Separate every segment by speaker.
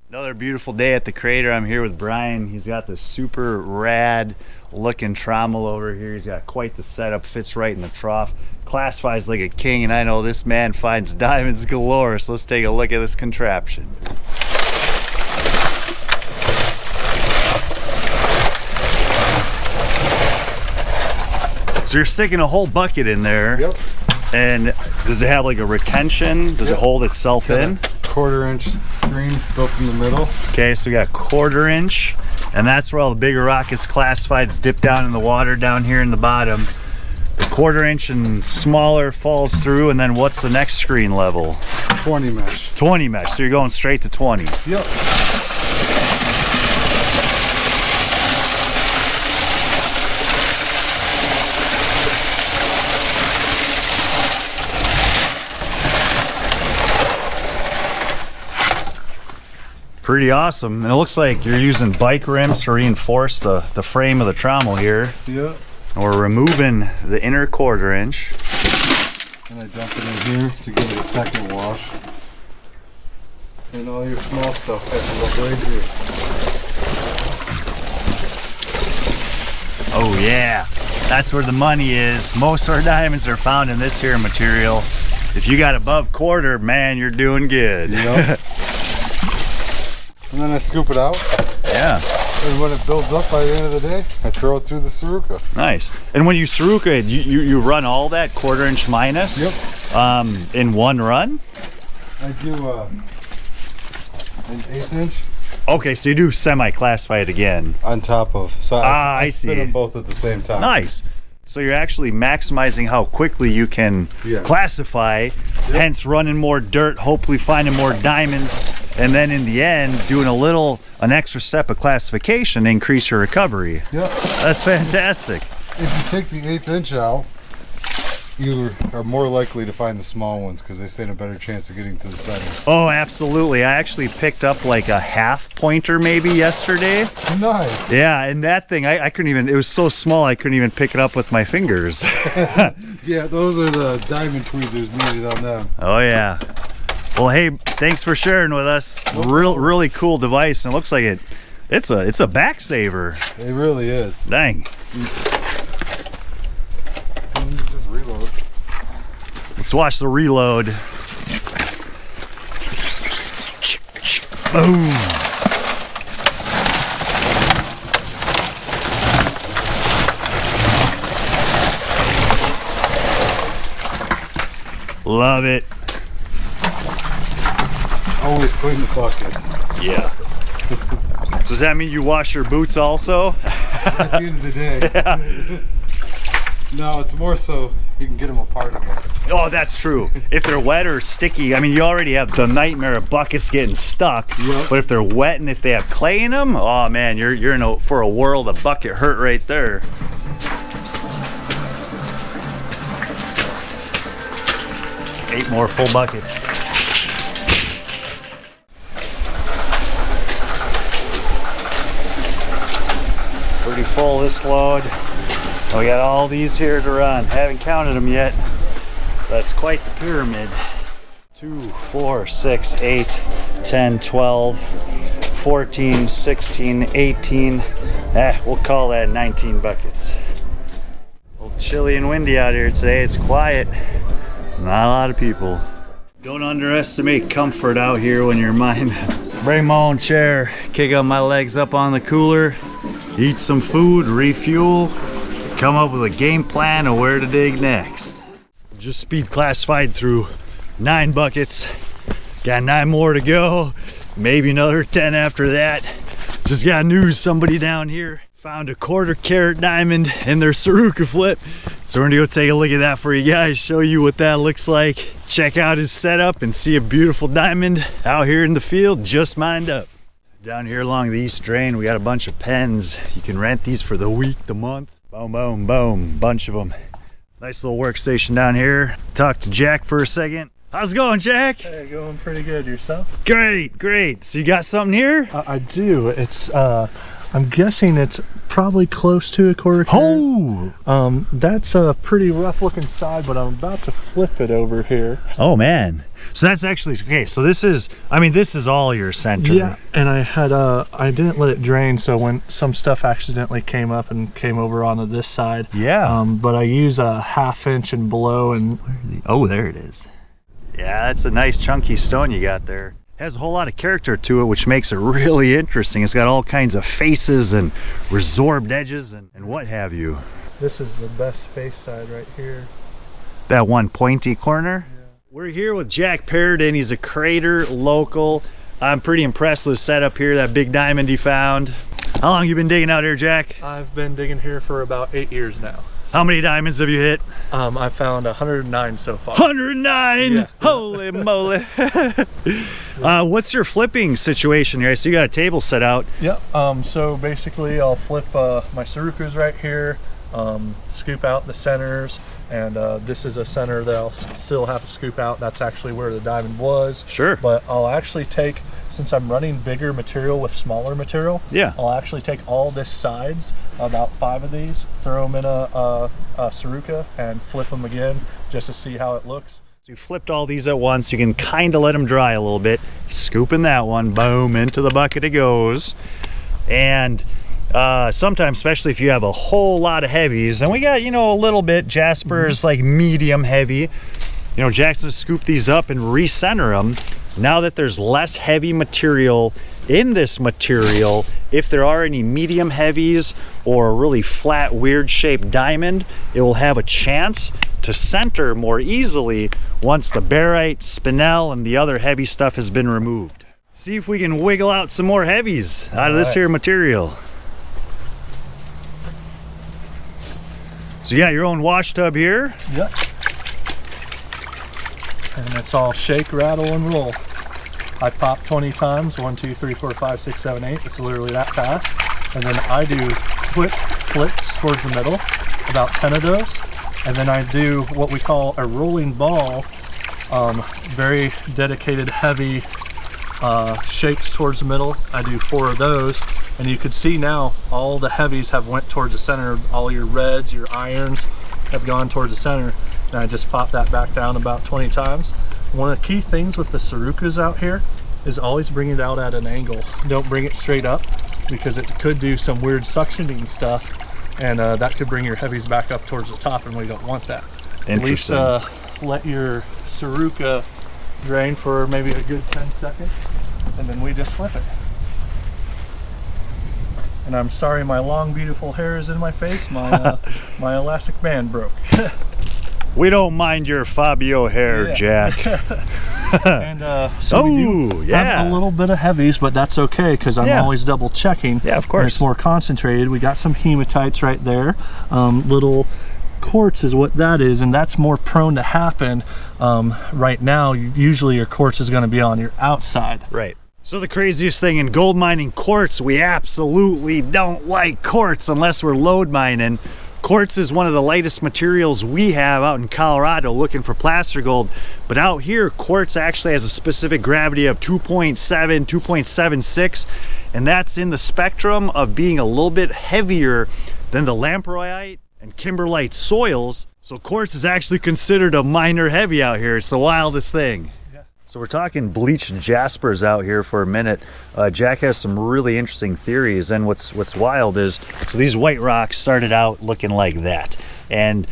Speaker 1: Another beautiful day at the crater. I'm here with Brian. He's got this super rad looking trommel over here. He's got quite the setup, fits right in the trough, classifies like a king, and I know this man finds diamonds galore. So let's take a look at this contraption. So you're sticking a whole bucket in there.
Speaker 2: Yep.
Speaker 1: And does it have like a retention? Does it hold itself in?
Speaker 2: 1/4-inch screen built in the middle.
Speaker 1: Okay, so we got 1/4-inch, and that's where all the bigger rockets classified dip down in the water down here in the bottom. The 1/4-inch and smaller falls through, and then what's the next screen level?
Speaker 2: 20 mesh.
Speaker 1: 20 mesh, so you're going straight to 20.
Speaker 2: Yep.
Speaker 1: Pretty awesome. And it looks like you're using bike rims to reinforce the frame of the trommel here.
Speaker 2: Yep.
Speaker 1: And we're removing the inner 1/4-inch.
Speaker 2: And I dump it in here to give it a second wash. And all your small stuff has to go right here.
Speaker 1: Oh yeah, that's where the money is. Most of our diamonds are found in this here material. If you got above 1/4, man, you're doing good.
Speaker 2: Yep. And then I scoop it out.
Speaker 1: Yeah.
Speaker 2: And when it builds up by the end of the day, I throw it through the Saruka.
Speaker 1: Nice. And when you Saruka it, you run all that 1/4-inch minus?
Speaker 2: Yep.
Speaker 1: In one run?
Speaker 2: I do an 1/8-inch.
Speaker 1: Okay, so you do semi-classify it again.
Speaker 2: On top of. So I
Speaker 1: see.
Speaker 2: spin them both at the same time.
Speaker 1: Nice. So you're actually maximizing how quickly you can classify, hence running more dirt, hopefully finding more diamonds, and then in the end, doing an extra step of classification to increase your recovery.
Speaker 2: Yep.
Speaker 1: That's fantastic.
Speaker 2: If you take the 1/8-inch out, you are more likely to find the small ones because they stand a better chance of getting to the setting.
Speaker 1: Oh, absolutely. I actually picked up like a 1/2 pointer maybe yesterday.
Speaker 2: Nice.
Speaker 1: Yeah, and that thing, I couldn't even, it was so small I couldn't even pick it up with my fingers.
Speaker 2: Yeah, those are the diamond tweezers needed on them.
Speaker 1: Oh yeah. Well, hey, thanks for sharing with us. Really cool device, and it looks like it's a back saver.
Speaker 2: It really is.
Speaker 1: Dang.
Speaker 2: And you just reload.
Speaker 1: Let's watch the reload. Boom. Love it.
Speaker 2: Always clean the buckets.
Speaker 1: Yeah. So does that mean you wash your boots also?
Speaker 2: At the end of the day.
Speaker 1: Yeah.
Speaker 2: No, it's more so you can get them apart again.
Speaker 1: Oh, that's true. If they're wet or sticky, I mean, you already have the nightmare of buckets getting stuck.
Speaker 2: Yep.
Speaker 1: But if they're wet and if they have clay in them, oh man, you're in for a world of bucket hurt right there. Eight more full buckets. Pretty full this load. We got all these here to run. Haven't counted them yet. That's quite the pyramid. 2, 4, 6, 8, 10, 12, 14, 16, 18. We'll call that 19 buckets. A little chilly and windy out here today. It's quiet. Not a lot of people. Don't underestimate comfort out here when you're mining. Bring my own chair, kick up my legs up on the cooler, eat some food, refuel, come up with a game plan of where to dig next. Just speed classified through 9 buckets. Got 9 more to go. Maybe another 10 after that. Just got news, somebody down here found a 1/4 carat diamond in their Saruka flip. So we're gonna go take a look at that for you guys, show you what that looks like. Check out his setup and see a beautiful diamond out here in the field, just mined up. Down here along the east drain, we got a bunch of pens. You can rent these for the week, the month. Boom, boom, boom, bunch of them. Nice little workstation down here. Talk to Jack for a second. How's it going, Jack?
Speaker 3: Hey, going pretty good. Yourself?
Speaker 1: Great, great. So you got something here?
Speaker 3: I do. It's I'm guessing it's probably close to a quarter carat.
Speaker 1: Oh!
Speaker 3: That's a pretty rough looking side, but I'm about to flip it over here.
Speaker 1: Oh man. So that's actually, okay, so this is, I mean, this is all your center.
Speaker 3: Yeah, and I had, I didn't let it drain, so when some stuff accidentally came up and came over onto this side.
Speaker 1: Yeah.
Speaker 3: But I use a 1/2 inch and below, and
Speaker 1: oh, there it is. Yeah, that's a nice chunky stone you got there. It has a whole lot of character to it, which makes it really interesting. It's got all kinds of faces and resorbed edges and what have you.
Speaker 3: this is the best face side right here.
Speaker 1: That one pointy corner. Yeah. We're here with Jack Paradin. He's a crater local. I'm pretty impressed with the setup here, that big diamond he found. How long you been digging out here, Jack?
Speaker 3: I've been digging here for about 8 years now.
Speaker 1: How many diamonds have you hit?
Speaker 3: I found 109 so far.
Speaker 1: 109!
Speaker 3: Yeah.
Speaker 1: Holy moly! What's your flipping situation here? So you got a table set out.
Speaker 3: Yep. So basically, I'll flip my Sarukas right here, scoop out the centers, and this is a center that I'll still have to scoop out. That's actually where the diamond was.
Speaker 1: Sure.
Speaker 3: But I'll actually take, since I'm running bigger material with smaller material,
Speaker 1: yeah,
Speaker 3: I'll actually take all this sides, about 5 of these, throw them in a Saruka and flip them again just to see how it looks.
Speaker 1: So you flipped all these at once. You can kind of let them dry a little bit. Scooping that one, boom, into the bucket it goes. And sometimes, especially if you have a whole lot of heavies, and we got, you know, a little bit, Jasper's like medium heavy, you know, Jackson scoop these up and recenter them. Now that there's less heavy material in this material, if there are any medium heavies or a really flat, weird shaped diamond, it will have a chance to center more easily once the barite, spinel, and the other heavy stuff has been removed. See if we can wiggle out some more heavies out of this here material. So you got your own wash tub here.
Speaker 3: Yep. And it's all shake, rattle, and roll. I pop 20 times, 1, 2, 3, 4, 5, 6, 7, 8. It's literally that fast. And then I do quick flips towards the middle, about 10 of those. And then I do what we call a rolling ball, very dedicated, heavy shakes towards the middle. I do 4 of those. And you can see now all the heavies have went towards the center. All your reds, your irons have gone towards the center. And I just pop that back down about 20 times. One of the key things with the Sarukas out here is always bring it out at an angle. Don't bring it straight up, because it could do some weird suctioning stuff, and that could bring your heavies back up towards the top, and we don't want that.
Speaker 1: Interesting.
Speaker 3: At least let your Saruka drain for maybe a good 10 seconds, and then we just flip it. And I'm sorry my long beautiful hair is in my face. My my elastic band broke.
Speaker 1: We don't mind your Fabio hair,
Speaker 3: yeah.
Speaker 1: Jack.
Speaker 3: And so we do have a little bit of heavies, but that's okay, because I'm always double checking.
Speaker 1: Yeah, of course.
Speaker 3: And it's more concentrated. We got some hematites right there. Little quartz is what that is, and that's more prone to happen right now. Usually your quartz is going to be on your outside.
Speaker 1: Right. So the craziest thing in gold mining, quartz, we absolutely don't like quartz unless we're lode mining. Quartz is one of the lightest materials we have out in Colorado looking for placer gold, but out here quartz actually has a specific gravity of 2.7, 2.76, and that's in the spectrum of being a little bit heavier than the lamproite and kimberlite soils. So quartz is actually considered a minor heavy out here. It's the wildest thing. So we're talking bleached jaspers out here for a minute. Jack has some really interesting theories, and what's wild is, so these white rocks started out looking like that, and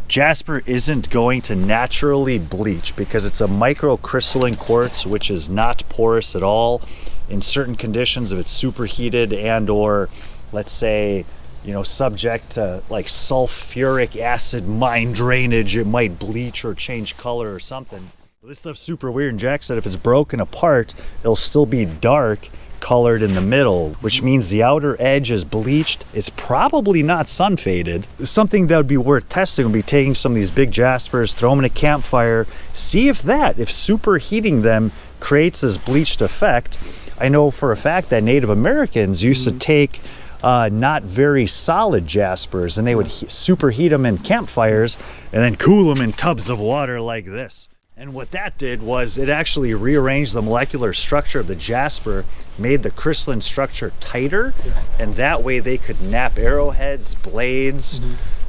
Speaker 1: jasper isn't going to naturally bleach because it's a microcrystalline quartz, which is not porous at all. In certain conditions, if it's superheated and or, let's say, you know, subject to like sulfuric acid mine drainage, it might bleach or change color or something. This stuff's super weird, and Jack said if it's broken apart, it'll still be dark colored in the middle, which means the outer edge is bleached. It's probably not sun faded. Something that would be worth testing would be taking some of these big jaspers, throw them in a campfire, see if superheating them creates this bleached effect. I know for a fact that Native Americans used to take not very solid jaspers, and they would superheat them in campfires and then cool them in tubs of water like this. And what that did was it actually rearranged the molecular structure of the jasper, made the crystalline structure tighter, and that way they could nap arrowheads, blades,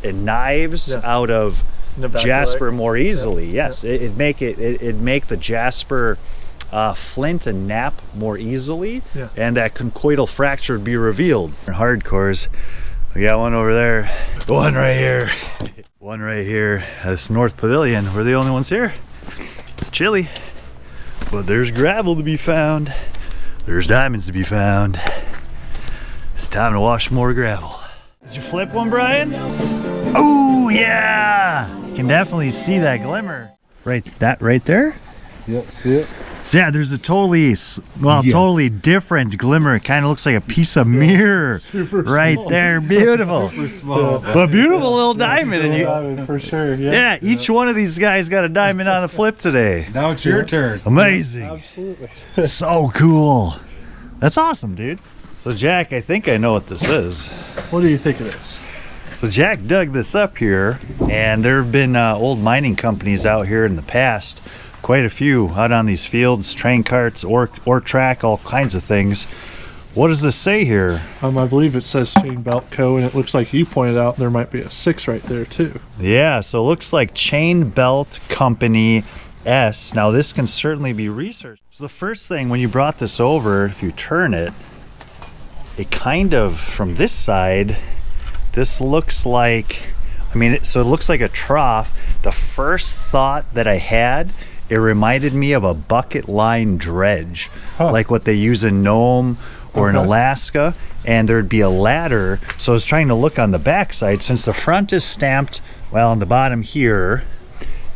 Speaker 1: and knives out of jasper more easily. Yes, it'd make the jasper flint and nap more easily, and that conchoidal fracture would be revealed. Hardcores, we got one over there, one right here, one right here. This North Pavilion, we're the only ones here. It's chilly, but there's gravel to be found. There's diamonds to be found. It's time to wash more gravel. Did you flip one, Brian? Oh yeah! You can definitely see that glimmer. Right there?
Speaker 2: Yep, see it?
Speaker 1: So yeah, there's a totally different glimmer. It kind of looks like a piece of mirror right there. Beautiful.
Speaker 2: Super small.
Speaker 1: But beautiful little diamond. And
Speaker 2: Diamond for sure.
Speaker 1: yeah, each one of these guys got a diamond on the flip today.
Speaker 2: Now it's your turn.
Speaker 1: Amazing.
Speaker 2: Absolutely.
Speaker 1: So cool. That's awesome, dude. So Jack, I think I know what this is.
Speaker 3: What do you think it is?
Speaker 1: So Jack dug this up here, and there have been old mining companies out here in the past, quite a few out on these fields, train carts, ore track, all kinds of things. What does this say here?
Speaker 3: I believe it says Chain Belt Co., and it looks like you pointed out there might be a 6 right there too.
Speaker 1: Yeah, so it looks like Chain Belt Company S. Now this can certainly be researched. So the first thing when you brought this over, if you turn it, it kind of, from this side, this looks like, so it looks like a trough. The first thought that I had, it reminded me of a bucket line dredge, like what they use in Nome or in Alaska, and there'd be a ladder. So I was trying to look on the backside, since the front is stamped, well, on the bottom here,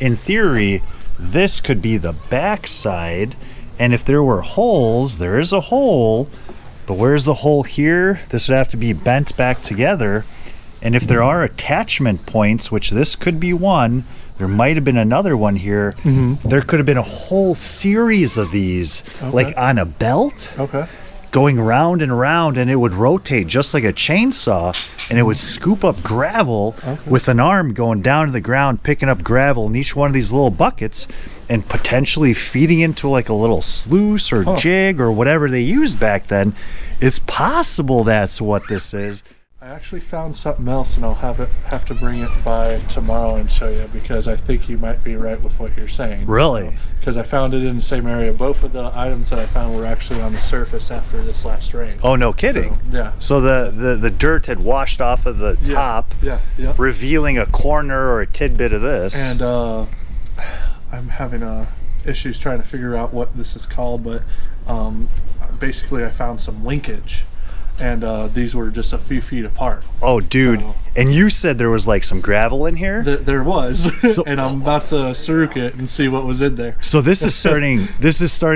Speaker 1: in theory, this could be the backside, and if there were holes, there is a hole, but where's the hole here? This would have to be bent back together, and if there are attachment points, which this could be one, there might have been another one here. There could have been a whole series of these, like on a belt, going round and round, and it would rotate just like a chainsaw, and it would scoop up gravel with an arm going down to the ground, picking up gravel in each one of these little buckets, and potentially feeding into like a little sluice or jig or whatever they used back then. It's possible that's what this is.
Speaker 3: I actually found something else, and I'll have to bring it by tomorrow and show you, because I think you might be right with what you're saying.
Speaker 1: Really?
Speaker 3: Because I found it in the same area. Both of the items that I found were actually on the surface after this last rain.
Speaker 1: Oh, no kidding.
Speaker 3: So, yeah.
Speaker 1: So the dirt had washed off of the top, revealing a corner or a tidbit of this.
Speaker 3: And I'm having issues trying to figure out what this is called, but basically I found some linkage. And these were just a few feet apart. Oh,
Speaker 1: dude. So, and you said there was like some gravel in here?
Speaker 3: There was. So, and I'm about to Saruk it and see what was in there.
Speaker 1: So this is starting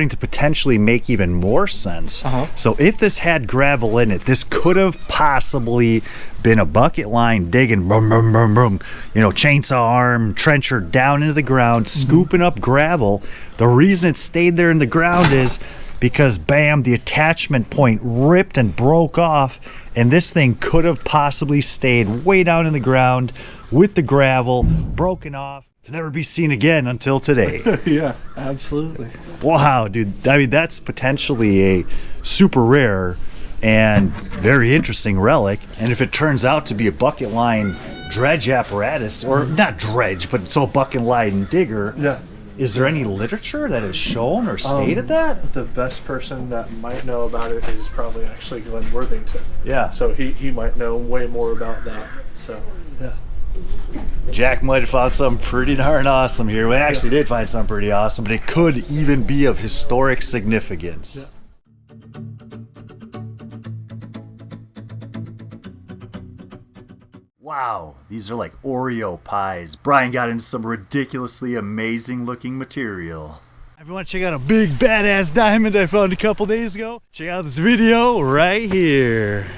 Speaker 1: to potentially make even more sense. So if this had gravel in it, this could have possibly been a bucket line digging, boom, boom, boom, boom, chainsaw arm, trencher down into the ground, scooping up gravel. The reason it stayed there in the ground is because, bam, the attachment point ripped and broke off, and this thing could have possibly stayed way down in the ground with the gravel broken off to never be seen again until today.
Speaker 3: Yeah, absolutely.
Speaker 1: Wow, dude. That's potentially a super rare and very interesting relic. And if it turns out to be a bucket line dredge apparatus, or not dredge, but a bucket line digger.
Speaker 3: Yeah.
Speaker 1: Is there any literature that has shown or stated that?
Speaker 3: The best person that might know about it is probably actually Glenn Worthington.
Speaker 1: Yeah.
Speaker 3: So he might know way more about that. So, yeah.
Speaker 1: Jack might have found something pretty darn awesome here. We actually did find something pretty awesome, but it could even be of historic significance.
Speaker 3: Yeah.
Speaker 1: Wow, these are like Oreo pies. Brian got into some ridiculously amazing looking material. If you want to check out a big badass diamond I found a couple days ago, check out this video right here.